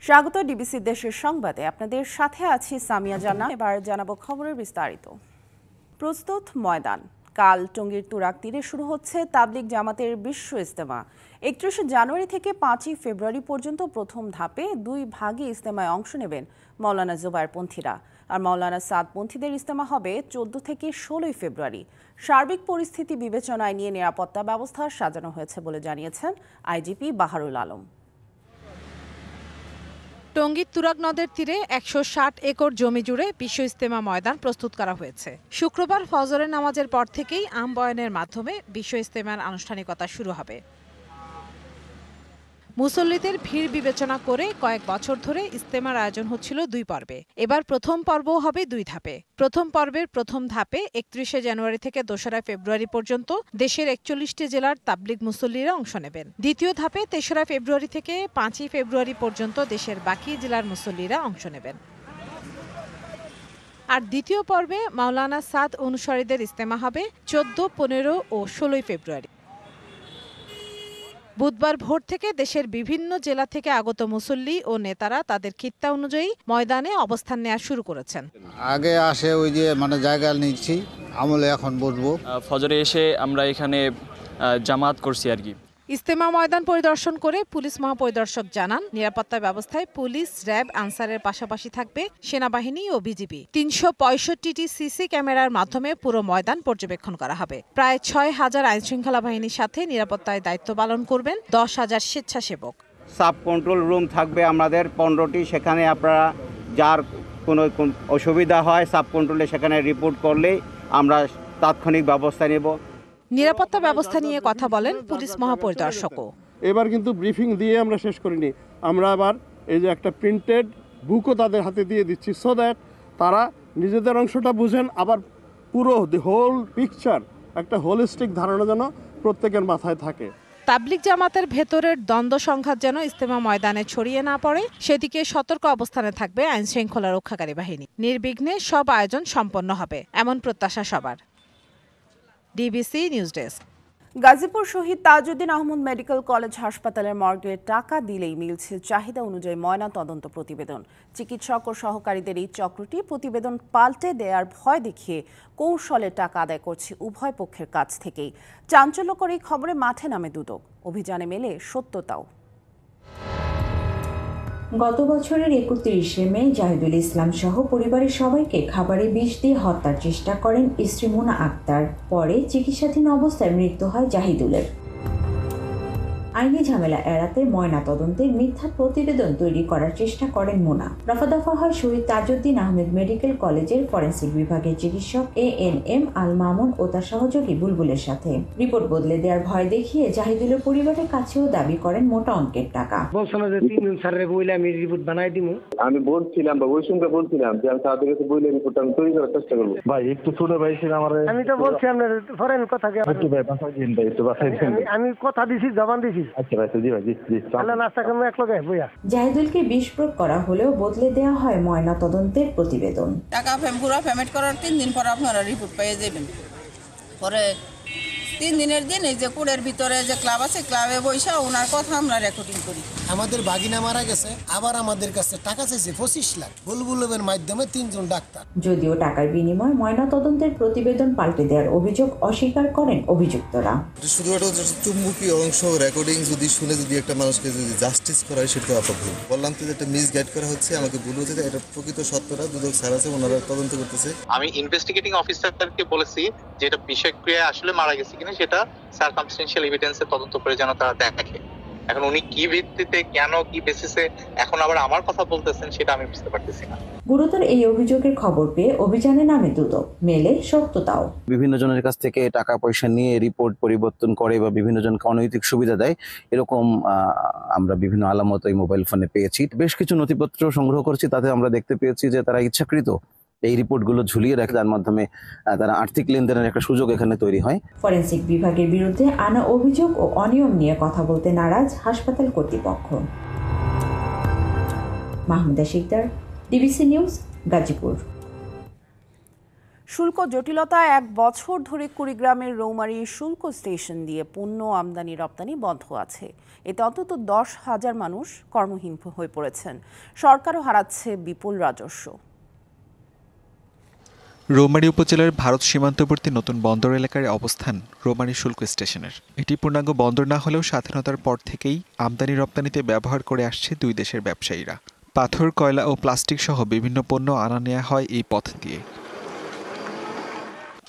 স্বাগত ডিবিসি দেশের সংবাদে। আপনাদের সাথে আছি সামিয়া জান্নাত। এবার জানাবো খবরের বিস্তারিত। প্রস্তুত ময়দান। কাল টঙ্গীর তুরাগ তীরে শুরু হচ্ছে তাবলিগ জামাতের বিশ্ব ইজতেমা। 31 জানুয়ারি থেকে 5 ফেব্রুয়ারি পর্যন্ত প্রথম ধাপে 2 ভাগে ইজতেমায় অংশ নেবেন মাওলানা জুবায়েরপন্থীরা। আর মাওলানা সাদপন্থীদের ইজতেমা হবে 14 থেকে 16 ফেব্রুয়ারি। সার্বিক পরিস্থিতি বিবেচনায় নিয়ে নিরাপত্তা ব্যবস্থা সাজানো হয়েছে বলে জানিয়েছেন আইজিপি বাহারুল আলম। টঙ্গীর তুরাগ নদের তীরে 160 একর জমি জুড়ে বিশ্ব ইজতেমা ময়দান প্রস্তুত করা হয়েছে। শুক্রবার ফজরের নামাজের পর থেকেই আম বয়ানের মাধ্যমে বিশ্ব ইজতেমার আনুষ্ঠানিকতা শুরু হবে। মুসল্লিদের ভিড় বিবেচনা করে কয়েক বছর ধরে ইজতেমার আয়োজন হচ্ছিল 2 পর্বে। এবার প্রথম পর্বও হবে 2 ধাপে। প্রথম পর্বের প্রথম ধাপে 31 জানুয়ারি থেকে 2 ফেব্রুয়ারি পর্যন্ত দেশের 41টি জেলার তাবলিগ মুসল্লিরা অংশ নেবেন। দ্বিতীয় ধাপে 3 ফেব্রুয়ারি থেকে 5 ফেব্রুয়ারি পর্যন্ত দেশের বাকি জেলার মুসল্লিরা অংশ নেবেন। আর দ্বিতীয় পর্বে মাওলানা সাদ অনুসারীদের ইজতেমা হবে 14, 15 ও 16 ফেব্রুয়ারি। বুধবার ভোর থেকে দেশের বিভিন্ন জেলা থেকে আগত মুসল্লি ও নেতারা তাদের খিত্তা অনুযায়ী ময়দানে অবস্থান নেওয়া শুরু করেছেন। আগে আসে ওই যে জায়গা নিচ্ছি, আমলে এখন বসবো। ফজরে এসে আমরা এখানে জামাত করছি আর কি। ইজতেমা ময়দান পরিদর্শন করে পুলিশ মহাপরিদর্শক জানান, নিরাপত্তা ব্যবস্থায় পুলিশ, র্যাব, আনসারের পাশাপাশি থাকবে সেনাবাহিনী ও বিজিবি। 365টি সিসি ক্যামেরার মাধ্যমে পুরো ময়দান পর্যবেক্ষণ করা হবে। প্রায় 6000 আইনশৃঙ্খলা বাহিনীর সাথে নিরাপত্তায় দায়িত্ব পালন করবেন 10,000 স্বেচ্ছাসেবক। সাব কন্ট্রোল রুম থাকবে আমাদের 15টি। সেখানে আপনারা যার কোনো অসুবিধা হয় সাব কন্ট্রোলে সেখানে রিপোর্ট করলেই আমরা তাৎক্ষণিক ব্যবস্থা নেব। নিরাপত্তা ব্যবস্থা নিয়ে কথা বলেন পুলিশ মহাপরিদর্শকও। এবার কিন্তু ব্রিফিং দিয়ে আমরা শেষ করিনি, আমরা আবার এই যে একটা প্রিন্টেড বুকও তাদের হাতে দিয়ে দিচ্ছি, সো দ্যাট তারা নিজেদের অংশটা বুঝেন, আবার পুরো দি হোল পিকচার একটা হোলিস্টিক ধারণা যেন প্রত্যেকের মাথায় থাকে। তাবলিগ জামাতের ভেতরের দ্বন্দ্ব সংঘাত যেন ইজতেমা ময়দানে ছড়িয়ে না পড়ে সেদিকে সতর্ক অবস্থানে থাকবে আইনশৃঙ্খলা রক্ষাকারী বাহিনী। নির্বিঘ্নে সব আয়োজন সম্পন্ন হবে এমন প্রত্যাশা সবার। DBC news desk. Gazipur Shahid Tajuddin Ahmad medical college হাসপাতালের মর্গে টাকা দিলেই মিলছে চাহিদা অনুযায়ী ময়না তদন্ত প্রতিবেদন। চিকিৎসক ও সহকারীদের এই চক্রটি প্রতিবেদন পাল্টে দেওয়ার ভয় দেখিয়ে কৌশলে টাকা আদায় করছে উভয় পক্ষের কাছ থেকেই। চাঞ্চল্যকর এই খবরে মাঠে নামে দুদক। অভিযানে মেলে সত্যতাও। গত বছরের 31 মে জাহিদুল ইসলাম সহ পরিবারের সবাইকে খাবারে বিষ দিয়ে হত্যার চেষ্টা করেন স্ত্রী মোনা আক্তার। পরে চিকিৎসাধীন অবস্থায় মৃত্যু হয় জাহিদুলের। আইনি ঝামেলা এড়াতে ময়না তদন্তের মিথ্যা প্রতিবেদন তৈরি করার চেষ্টা করেন মোনা। রফাদফা হয় শহীদ তাজউদ্দিন আহমেদ মেডিকেল কলেজের ফরেনসিক বিভাগের চিকিৎসক ANM আল মামুন ও তার সহযোগী বুলবুলের সাথে। রিপোর্ট বদলে দেওয়ার ভয় দেখিয়ে জাহিদুলের পরিবারের কাছেও দাবি করেন মোটা অঙ্কের টাকা। আমি বলছিলাম বা ওই সঙ্গে বলছিলাম যে আমি তাদের কাছে বইলে রিপোর্ট আমি তৈরি করার চেষ্টা করবো। ভাই একটু ছোট ভাই ছিল আমার, আমি তো বলছি আপনার ফরেন কথা একটু ভাই বাসায় দিন, ভাই একটু বাসায় দিন। আমি কথা দিছি, জবান দিছি। আচ্ছা ভাই, জি ভাই, জি জি। আল্লাহ নাস্তা করব এক লগে বইয়া। জাহিদুলকে বিষ প্রয়োগ করা হলেও বদলে দেওয়া হয় ময়না তদন্তের প্রতিবেদন। টাকা পুরো পেমেন্ট করার 3 দিন পর আপনারা রিপোর্ট পেয়ে যাবেন। পরে 3 দিনের দিন এই যে কোড়ের ভিতরে যে ক্লাব আছে, ক্লাবে বৈশা ওনার কথা আমরা রেকর্ডিং করি। আমাদের বাগিনা মারা গেছে, আবার আমাদের কাছে টাকা চাইছে 25 লাখ বুলবুলের মাধ্যমে 3 জন ডাক্তার। যদিও টাকার বিনিময়ে ময়না তদন্তের প্রতিবেদন পাল্টে দেওয়ার অভিযোগ অস্বীকার করেন অভিযুক্তরা। শুধুমাত্র চুম্বকীয় অংশ রেকর্ডিং যদি শুনে যদি একটা মানুষকে যদি জাস্টিস করা হয়, সেটা তো অপরাধ। বললাম তো একটা মিসগাইড করা হচ্ছে, আমাকে বলবো যে এটা প্রকৃত সত্যটা দুদক স্যার আছে, ওনারা তদন্ত করতেছে। আমি ইনভেস্টিগেটিং অফিসারকে বলেছি যে এটা বিষক্রিয়া আসলে মারা গেছে কিনা সেটা সার্কামস্টেন্সিয়াল এভিডেন্সে তদন্ত করে যেন তারা দেখে। এখন উনি কি ভিত্তিতে, কেন, কি বেসিসে এখন আবার আমার কথা বলতেছেন সেটা আমি বুঝতে পারতেছি না। গুরুতর এই অভিযোগের খবর পেয়ে অভিযানে নামে দুদক, মেলে সত্যতাও। বিভিন্ন জনের কাছ থেকে টাকা পয়সা নিয়ে রিপোর্ট পরিবর্তন করে বা বিভিন্ন জনকে অনৈতিক সুবিধা দেয়, এরকম আমরা বিভিন্ন আলামত এই মোবাইল ফোনে পেয়েছি। বেশ কিছু নথিপত্র সংগ্রহ করছি, তাতে আমরা দেখতে পেয়েছি যে তারা ইচ্ছাকৃত এই রিপোর্টগুলো ঝুলিয়ে রাখে, যার মাধ্যমে তারা আর্থিক লেনদেনের একটা সুযোগ এখানে তৈরি হয়। ফরেনসিক বিভাগের বিরুদ্ধে আনা অভিযোগ ও অনিয়ম নিয়ে কথা বলতে নারাজ হাসপাতাল কর্তৃপক্ষ। Mahmuda Sikdar, DBC news, Gazipur. শুল্ক জটিলতা 1 বছর ধরে কুড়িগ্রামের রৌমারী শুল্ক স্টেশন দিয়ে পণ্য আমদানি রপ্তানি বন্ধ আছে। এতে অন্তত 10,000 মানুষ কর্মহীন হয়ে পড়েছেন। সরকারও হারাচ্ছে বিপুল রাজস্ব। রৌমারী উপজেলার ভারত সীমান্তবর্তী নতুন বন্দর এলাকার অবস্থান রৌমারী শুল্ক স্টেশনের। এটি পূর্ণাঙ্গ বন্দর না হলেও স্বাধীনতার পর থেকেই আমদানি রপ্তানিতে ব্যবহার করে আসছে দুই দেশের ব্যবসায়ীরা। পাথর, কয়লা ও প্লাস্টিক সহ বিভিন্ন পণ্য আনা নেওয়া হয় এই পথ দিয়ে।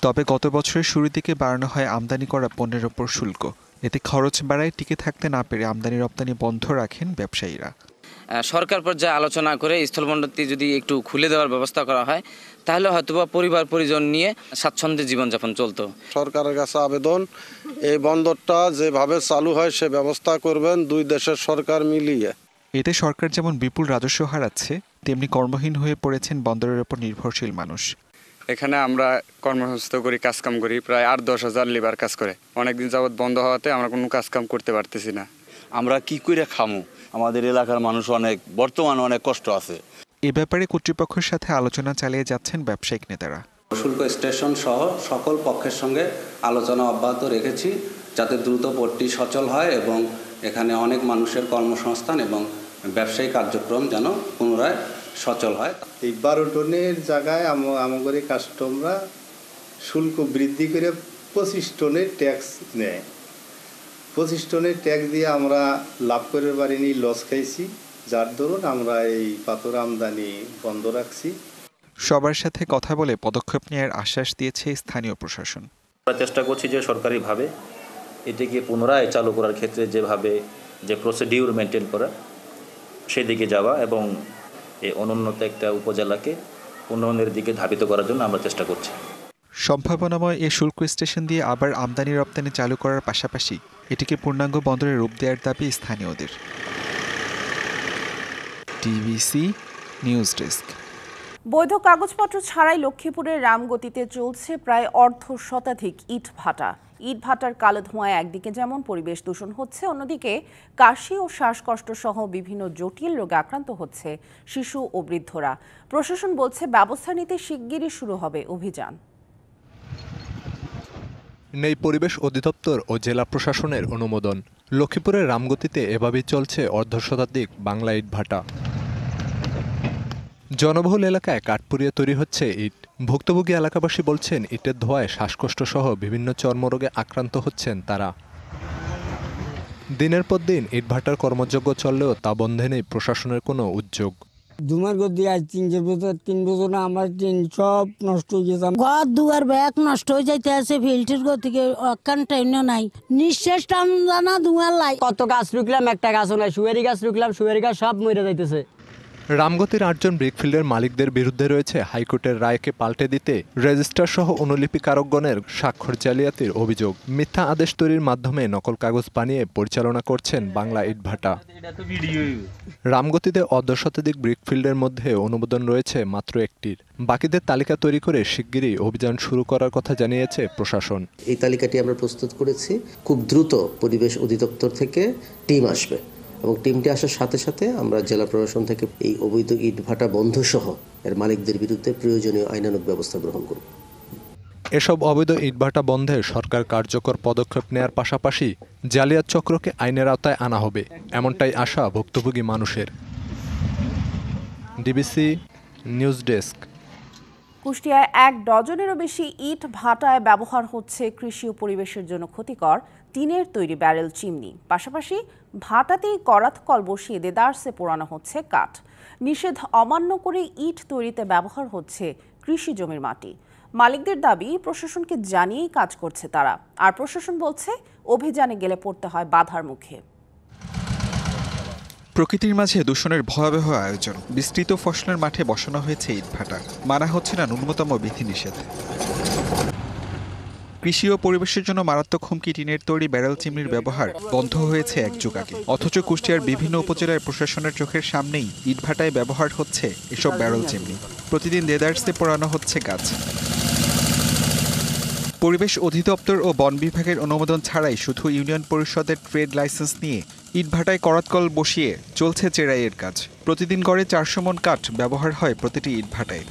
তবে গত বছরের শুরুর দিকে বাড়ানো হয় আমদানি করা পণ্যের ওপর শুল্ক। এতে খরচ বাড়ায় টিকে থাকতে না পেরে আমদানি রপ্তানি বন্ধ রাখেন ব্যবসায়ীরা। সরকার পর্যায়ে আলোচনা করে স্থলবন্দরটি যদি একটু খুলে দেওয়ার ব্যবস্থা করা হয় তাহলে হয়তোবা পরিবার পরিজন নিয়ে স্বাচ্ছন্দ্যে জীবনযাপন চলতো। সরকারের কাছে আবেদন, এই বন্দরটা যেভাবে চালু হয় সে ব্যবস্থা করবেন দুই দেশের সরকার মিলিয়ে। এতে সরকার যেমন বিপুল রাজস্ব হারাচ্ছে, তেমনি কর্মহীন হয়ে পড়েছেন বন্দরের ওপর নির্ভরশীল মানুষ। এখানে আমরা কর্মসংস্থান করি, কাজকাম করি, প্রায় 8-10 হাজার লেবার কাজ করে। অনেকদিন যাবৎ বন্ধ হওয়াতে আমরা কোনো কাজকাম করতে পারতেছি না। আমরা কি করে খামু? আমাদের এলাকার মানুষ বর্তমানে অনেক কষ্ট আছে। এ ব্যাপারে কর্তৃপক্ষের সাথে আলোচনা চালিয়ে যাচ্ছেন ব্যবসায়িক নেতারা। শুল্ক স্টেশন সহ সকল পক্ষের সঙ্গে আলোচনা অব্যাহত রেখেছি যাতে দ্রুত পথটি সচল হয় এবং এখানে অনেক মানুষের কর্মসংস্থান এবং ব্যবসায়িক কার্যক্রম যেন পুনরায় সচল হয়। এই 12 টনের জায়গায় আমাদের কাস্টমরা শুল্ক বৃদ্ধি করে 25 টনের ট্যাক্স নেয়। 25 টনের ট্যাক্স দিয়ে আমরা লাভ করে পারিনি, লস খাইছি, যার দরুন আমরা এই পাথর আমদানি বন্ধ রাখছি। সবার সাথে কথা বলে পদক্ষেপ নেওয়ার আশ্বাস দিয়েছে স্থানীয় প্রশাসন। আমরা চেষ্টা করছি যে সরকারিভাবে এটিকে পুনরায় চালু করার ক্ষেত্রে যে প্রসিডিউর মেনটেন করা সেদিকে যাওয়া এবং এই অনুন্নত একটা উপজেলাকে উন্নয়নের দিকে ধাবিত করার জন্য আমরা চেষ্টা করছি। সম্ভাবনাময় এই শুল্ক স্টেশন দিয়ে আবার আমদানি রপ্তানি চালু করার পাশাপাশি এটিকে পূর্ণাঙ্গ বন্দরে রূপ দেওয়ার দাবি স্থানীয়দের। TVC news desk. বৈধ কাগজপত্র ছাড়াই লক্ষ্মীপুরের রামগতিতে চলছে প্রায় 1/2 শতাধিক ইট ভাটা। ইট ভাটার কালো ধোঁয়ায় একদিকে যেমন পরিবেশ দূষণ হচ্ছে, অন্যদিকে কাশি ও শ্বাসকষ্ট সহ বিভিন্ন জটিল রোগে আক্রান্ত হচ্ছে শিশু ও বৃদ্ধরা। প্রশাসন বলছে ব্যবস্থা নিতে শিগগিরই শুরু হবে অভিযান। নেই পরিবেশ অধিদপ্তর ও জেলা প্রশাসনের অনুমোদন। লক্ষ্মীপুরের রামগতিতে এভাবেই চলছে 1/2 শতাধিক বাংলা ইট ভাটা। জনবহুল এলাকায় কাঠ পুড়িয়ে তৈরি হচ্ছে ইট। ভুক্তভোগী এলাকাবাসী বলছেন ইটের ধোঁয়ায় শ্বাসকষ্ট সহ বিভিন্ন চর্মরোগে আক্রান্ত হচ্ছেন তারা। দিনের পর দিন ইট ভাটার কর্মযজ্ঞ চললেও তা বন্ধে নেই প্রশাসনের কোনো উদ্যোগ। দুমার গদি আজ 3 বছর না আমার টিন সব নষ্ট হয়ে গেছে। ঘর দুয়ার ব্যাগ নষ্ট হয়ে যাইতে আছে, ফিল্টার গতিকে অকান টাইম নাই, নিঃশ্বাস টান জানা ধোঁয়ার লাই। কত গাছ রুকলাম, একটা গাছ নাই, সুয়ারি গাছ রুকলাম, সুয়ারি গাছ সব মরে যাইতেছে। রামগতির 8 জন ব্রিকফিল্ডের মালিকদের বিরুদ্ধে রয়েছে হাইকোর্টের রায়কে পাল্টে দিতে রেজিস্ট্রার সহ অনুলিপিকারকগণের স্বাক্ষর জালিয়াতির অভিযোগ। মিথ্যা আদেশ তৈরির মাধ্যমে নকল কাগজ বানিয়ে পরিচালনা করছেন বাংলা ইট ভাটা। রামগতিতে 1/2 শতাধিক ব্রিকফিল্ডের মধ্যে অনুমোদন রয়েছে মাত্র একটির। বাকিদের তালিকা তৈরি করে শিগগিরই অভিযান শুরু করার কথা জানিয়েছে প্রশাসন। এই তালিকাটি আমরা প্রস্তুত করেছি, খুব দ্রুত পরিবেশ অধিদপ্তর থেকে টিম আসবে এবং টিমটি আসার সাথে সাথে আমরা জেলা প্রশাসন থেকে এই অবৈধ ইট ভাটা বন্ধ সহ এর মালিকদের বিরুদ্ধে প্রয়োজনীয় আইনানুগ ব্যবস্থা গ্রহণ করব। এসব অবৈধ ইটভাটা বন্ধে সরকার কার্যকর পদক্ষেপ নেয়ার পাশাপাশি জালিয়াত চক্রকে আইনের আওতায় আনা হবে, এমনটাই আশা ভুক্তভোগী মানুষের। DBC news desk. কুষ্টিয়ায় 1 ডজনেরও বেশি ইট ভাটায় ব্যবহার হচ্ছে কৃষি ও পরিবেশের জন্য ক্ষতিকর টিনের তৈরি ব্যারেল চিমনি। পাশাপাশি ভাটাতেই করাত কল বসিয়ে দেদারসে পোড়ানো হচ্ছে কাঠ। নিষেধ অমান্য করে ইট তৈরিতে ব্যবহার হচ্ছে কৃষি জমির মাটি। মালিকদের দাবি প্রশাসনকে জানিয়েই কাজ করছে তারা, আর প্রশাসন বলছে অভিযানে গেলে পড়তে হয় বাধার মুখে। প্রকৃতির মাঝে দূষণের ভয়াবহ আয়োজন। বিস্তৃত ফসলের মাঠে বসানো হয়েছে ইট ভাটা, মানা হচ্ছে না ন্যূনতম বিধিনিষেধ। কৃষি ও পরিবেশের জন্য মারাত্মক হুমকি টিনের তৈরি ব্যারেল চিমনির ব্যবহার বন্ধ হয়েছে 1 যুগ আগে, অথচ কুষ্টিয়ার বিভিন্ন উপজেলায় প্রশাসনের চোখের সামনেই ইটভাটায় ব্যবহার হচ্ছে এসব ব্যারেল চিমনি। প্রতিদিন দেদারসে পোড়ানো হচ্ছে গাছ। পরিবেশ অধিদপ্তর ও বন বিভাগের অনুমোদন ছাড়াই শুধু ইউনিয়ন পরিষদের ট্রেড লাইসেন্স নিয়ে ইটভাটায় করাতকল বসিয়ে চলছে চেরাইয়ের কাজ। প্রতিদিন গড়ে 400 মণ কাঠ ব্যবহার হয় প্রতিটি ইটভাটায়।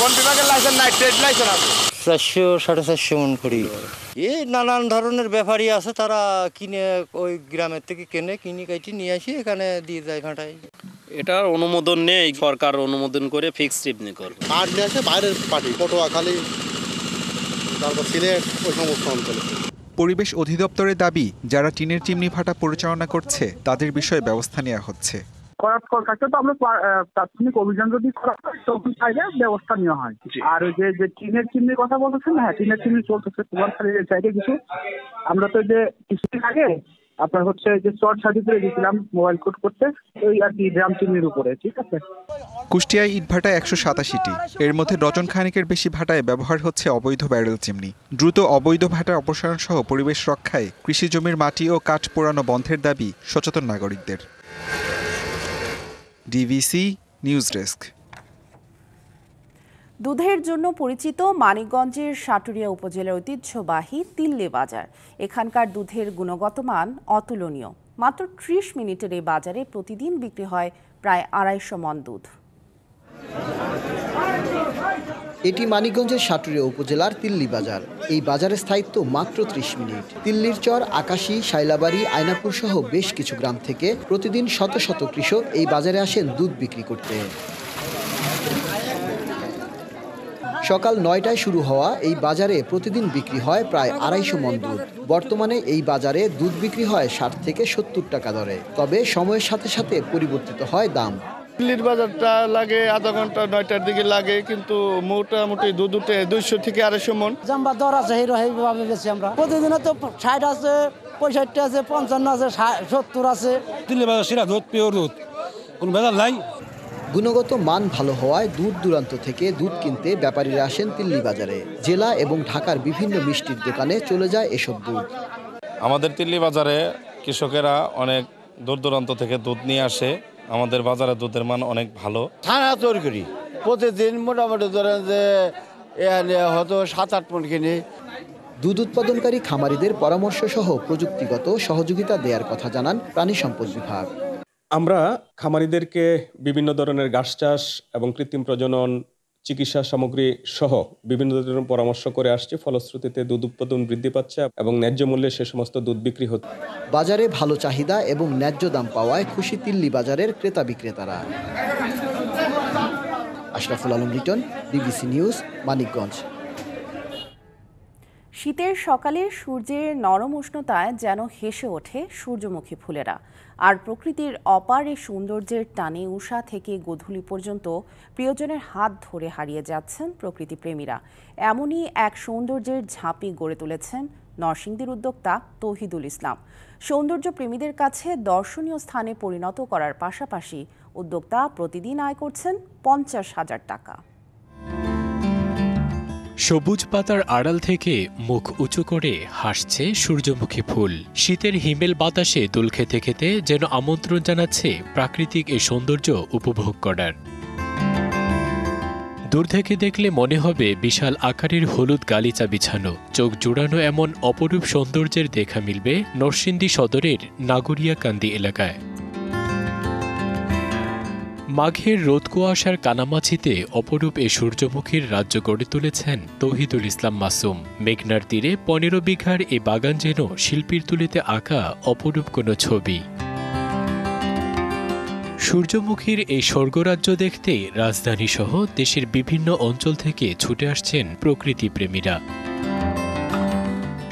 কোন বিভাগের লাইসেন্স নাই? ট্রেড লাইসেন্স আছে। 400-450 মন করি। এই নানান ধরনের ব্যাপারী আছে, তারা কিনে ওই গ্রামের থেকে কিনে কাটি নিয়ে আসি, এখানে দিয়ে যায় ভাটায়। এটার অনুমোদন নেই, সরকার অনুমোদন করে ফিক্সড চিমনি করবে। আর নিয়ে আসে বাইরের পার্টি, পটুয়াখালী, তারপর সিলেট, ওই সমস্ত অঞ্চলে। পরিবেশ অধিদপ্তরের দাবি, যারা টিনের চিমনি ভাটা পরিচালনা করছে তাদের বিষয়ে ব্যবস্থা নেওয়া হচ্ছে। আমরা প্রাথমিক অভিযান যদি করা হয় তখন চাইলে ব্যবস্থা নেওয়া হয়। আর ওই যে টিনের চিমনির কথা বলতেছেন, হ্যাঁ টিনের চিমনি চলতেছে কুমারখালীর সাইডে কিছু। আমরা তো যে কিছুদিন আগে আপনার হচ্ছে যে চট সাজি করে দিয়েছিলাম মোবাইল কোড করতে, ওই আর কি ড্রাম চিমনির উপরে, ঠিক আছে। কুষ্টিয়ায় ইটভাটা 187টি, এর মধ্যে ডজন খানেকের বেশি ভাটায় ব্যবহার হচ্ছে অবৈধ ব্যারেল চিমনি। দ্রুত অবৈধ ভাটা অপসারণ সহ পরিবেশ রক্ষায় কৃষি জমির মাটি ও কাঠ পোড়ানো বন্ধের দাবি সচেতন নাগরিকদের। DVC news desk. দুধের জন্য পরিচিত মানিকগঞ্জের সাটুরিয়া উপজেলার ঐতিহ্যবাহী তিল্লি বাজার। এখানকার দুধের গুণগত মান অতুলনীয়। মাত্র 30 মিনিটের এই বাজারে প্রতিদিন বিক্রি হয় প্রায় 250 মণ দুধ। এটি মানিকগঞ্জের সাটুরিয়া উপজেলার তিল্লি বাজার। এই বাজারের স্থায়িত্ব মাত্র 30 মিনিট। তিল্লির চর, আকাশী, শাইলাবাড়ি, আয়নাপুর সহ বেশ কিছু গ্রাম থেকে প্রতিদিন শত শত কৃষক এই বাজারে আসেন দুধ বিক্রি করতে। সকাল 9টায় শুরু হওয়া এই বাজারে প্রতিদিন বিক্রি হয় প্রায় 250 মণ দুধ। বর্তমানে এই বাজারে দুধ বিক্রি হয় 60 থেকে 70 টাকা দরে। তবে সময়ের সাথে সাথে পরিবর্তিত হয় দাম। দিল্লির বাজারটা লাগে আধা ঘন্টা, 9টার দিকে লাগে, কিন্তু মোটামুটি দুধ উঠে 200 থেকে 250 মণ। জাম্বা দর আছে, এইভাবে বেশি আমরা প্রতিদিন তো 60 আছে, 65 আছে, 55 আছে, 70 আছে। দিল্লি বাজার সেরা দুধ, পিওর দুধ, কোনো ভেজাল নাই। গুণগত মান ভালো হওয়ায় দূর দূরান্ত থেকে দুধ কিনতে ব্যাপারীরা আসেন তিল্লি বাজারে। জেলা এবং ঢাকার বিভিন্ন মিষ্টির দোকানে চলে যায় এসব দুধ। আমাদের তিল্লি বাজারে কৃষকেরা অনেক দূর দূরান্ত থেকে দুধ নিয়ে আসে। আমাদের বাজারে দুধের মান অনেক ভালো। থানা তৈরি করি প্রতিদিন মোটামুটি ধরেন যে হয়তো 7-8 মণ কিনি। দুধ উৎপাদনকারী খামারিদের পরামর্শ সহ প্রযুক্তিগত সহযোগিতা দেওয়ার কথা জানান প্রাণী সম্পদ বিভাগ। আমরা খামারিদেরকে বিভিন্ন ধরনের ঘাস চাষ এবং কৃত্রিম প্রজনন, চিকিৎসা সামগ্রী সহ বিভিন্ন ধরনের পরামর্শ করে আসছি। ফলশ্রুতিতে দুধ উৎপাদন বৃদ্ধি পাচ্ছে এবং ন্যায্য মূল্যে সে সমস্ত দুধ বিক্রি হচ্ছে। বাজারে ভালো চাহিদা এবং ন্যায্য দাম পাওয়ায় খুশি তিল্লি বাজারের ক্রেতা বিক্রেতারা। Ashraful Alam Liton, BBC news, Manikganj. শীতের সকালে সূর্যের নরম উষ্ণতায় যেন হেসে ওঠে সূর্যমুখী ফুলেরা। আর প্রকৃতির অপার এই সৌন্দর্যের টানে উষা থেকে গোধূলি পর্যন্ত প্রিয়জনের হাত ধরে হারিয়ে যাচ্ছেন প্রকৃতিপ্রেমীরা। এমনই এক সৌন্দর্যের ঝাঁপি গড়ে তুলেছেন নরসিংদীর উদ্যোক্তা তৌহিদুল ইসলাম। সৌন্দর্য প্রেমীদের কাছে দর্শনীয় স্থানে পরিণত করার পাশাপাশি উদ্যোক্তা প্রতিদিন আয় করছেন 50,000 টাকা। সবুজ পাতার আড়াল থেকে মুখ উঁচু করে হাসছে সূর্যমুখী ফুল। শীতের হিমেল বাতাসে দোল খেতে খেতে যেন আমন্ত্রণ জানাচ্ছে প্রাকৃতিক এই সৌন্দর্য উপভোগ করার। দূর থেকে দেখলে মনে হবে বিশাল আকারের হলুদ গালিচা বিছানো। চোখ জুড়ানো এমন অপরূপ সৌন্দর্যের দেখা মিলবে নরসিংদী সদরের নাগরিয়াকান্দি এলাকায়। মাঘের রোদ কুয়াশার কানামাছিতে অপরূপ এ সূর্যমুখীর রাজ্য গড়ে তুলেছেন তৌহিদুল ইসলাম মাসুম। মেঘনার তীরে 15 বিঘার এ বাগান যেন শিল্পীর তুলিতে আঁকা অপরূপ কোনো ছবি। সূর্যমুখীর এই স্বর্গরাজ্য দেখতে রাজধানী সহ দেশের বিভিন্ন অঞ্চল থেকে ছুটে আসছেন প্রকৃতিপ্রেমীরা।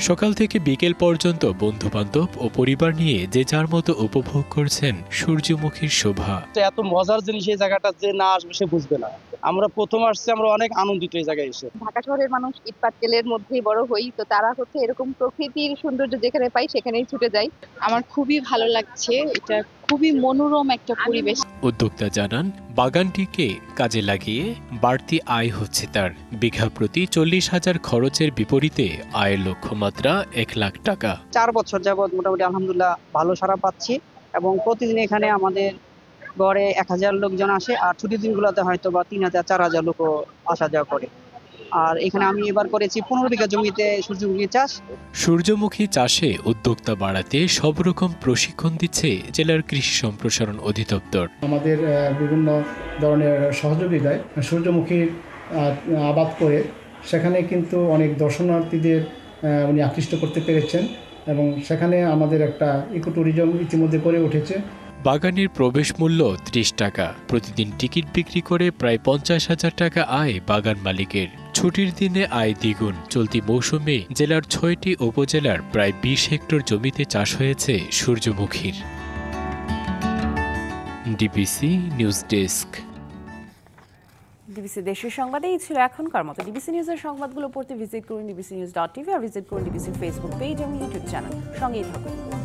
সকাল থেকে বিকেল পর্যন্ত বন্ধুবান্ধব ও পরিবার নিয়ে যে যার মতো উপভোগ করছেন সূর্যমুখীর শোভা। এত মজার জিনিস এই জায়গাটা যে না আসবে সে বুঝবে না। আমরা প্রথম আসছি, আমরা অনেক আনন্দিত এই জায়গায় এসে। ঢাকা শহরের মানুষ ইট পাটকেলের মধ্যেই বড় হই, তো তারা হচ্ছে এরকম প্রকৃতির সৌন্দর্য যেখানে পাই সেখানেই ছুটে যায়। আমার খুবই ভালো লাগছে, এটা খুবই মনোরম একটা পরিবেশ। উদ্যোক্তা জানান বাগানটিকে কাজে লাগিয়ে বাড়তি আয় হচ্ছে তার। বিঘা প্রতি 40,000 খরচের বিপরীতে আয়ের লক্ষ্যমাত্রা 1 লাখ টাকা। 4 বছর যাবত মোটামুটি আলহামদুলিল্লাহ ভালো সাড়া পাচ্ছি এবং প্রতিদিন এখানে আমাদের গড়ে 1000 লোকজন আসে। আর ছুটির দিনগুলোতে হয়তো বা 3000-4000 লোকও আসা যাওয়া করে। আর এখানে আমি এবার করেছি 15 বিঘা জমিতে সূর্যমুখী চাষ। সূর্যমুখী চাষে উদ্যোক্তা বাড়াতে সব রকম প্রশিক্ষণ দিচ্ছে জেলার কৃষি সম্প্রসারণ অধিদপ্তর। আমাদের বিভিন্ন ধরনের সহযোগিতায় সূর্যমুখী আবাদ করে সেখানে কিন্তু অনেক দর্শনার্থীদের উনি আকৃষ্ট করতে পেরেছেন এবং সেখানে আমাদের একটা ইকো ট্যুরিজম ইতিমধ্যে গড়ে উঠেছে। বাগানের প্রবেশ মূল্য ৩০ টাকা। প্রতিদিন টিকিট বিক্রি করে প্রায় ৫০,০০০ টাকা আয় বাগান মালিকের। ছুটির দিনে আয় দ্বিগুণ। চলতি মৌসুমে জেলার ৬টি উপজেলার প্রায় ২০ হেক্টর জমিতে চাষ হয়েছে সূর্যমুখীর। DBC news desk. ডিবিসি দেশের সংবাদে এই ছিল এখনকার মতো। ডিবিসি নিউজের সংবাদগুলো পড়তে ভিজিট করুন dbcnews.tv আর ভিজিট করুন ডিবিসির ফেসবুক পেজ এবং ইউটিউব চ্যানেল। সঙ্গেই থাকুন।